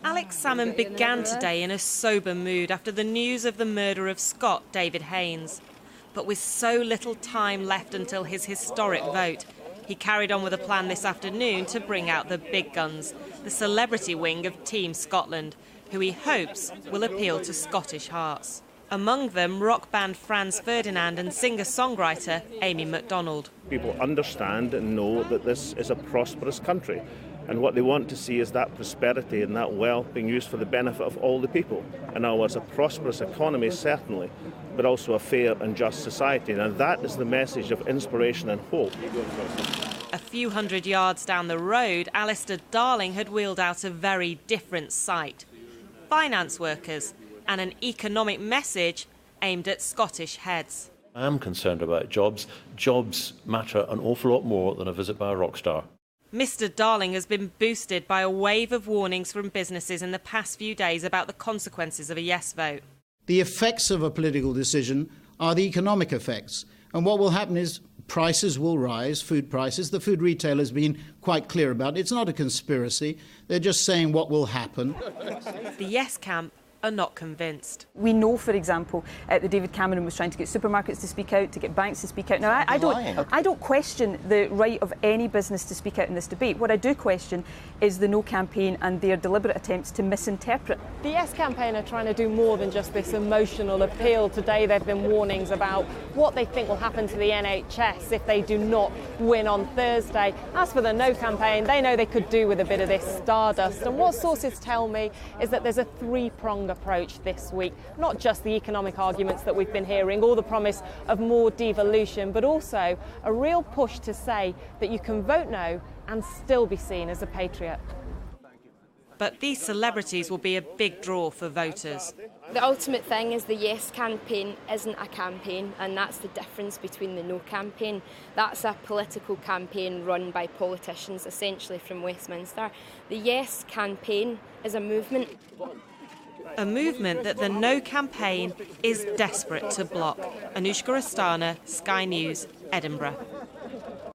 Alex Salmon began today in a sober mood after the news of the murder of Scot David Haines. But with so little time left until his historic vote, he carried on with a plan this afternoon to bring out the big guns, the celebrity wing of Team Scotland, who he hopes will appeal to Scottish hearts. Among them, rock band Franz Ferdinand and singer-songwriter Amy MacDonald. People understand and know that this is a prosperous country, and what they want to see is that prosperity and that wealth being used for the benefit of all the people. In other words, a prosperous economy, certainly, but also a fair and just society. And that is the message of inspiration and hope. A few hundred yards down the road, Alistair Darling had wheeled out a very different sight. Finance workers and an economic message aimed at Scottish heads. I am concerned about jobs. Jobs matter an awful lot more than a visit by a rock star. Mr Darling has been boosted by a wave of warnings from businesses in the past few days about the consequences of a yes vote. The effects of a political decision are the economic effects. And what will happen is prices will rise, food prices. The food retailer's been quite clear about it. It's not a conspiracy. They're just saying what will happen. The yes camp are not convinced. We know, for example, that David Cameron was trying to get supermarkets to speak out, to get banks to speak out. Now, I don't question the right of any business to speak out in this debate. What I do question is the No campaign and their deliberate attempts to misinterpret. The Yes campaign are trying to do more than just this emotional appeal. Today there have been warnings about what they think will happen to the NHS if they do not win on Thursday. As for the No campaign, they know they could do with a bit of this stardust. And what sources tell me is that there's a three-pronged approach this week. Not just the economic arguments that we've been hearing or the promise of more devolution, but also a real push to say that you can vote no and still be seen as a patriot. But these celebrities will be a big draw for voters. The ultimate thing is the Yes campaign isn't a campaign, and that's the difference between the No campaign. That's a political campaign run by politicians, essentially from Westminster. The Yes campaign is a movement. A movement that the No campaign is desperate to block. Anushka Rastana, Sky News, Edinburgh.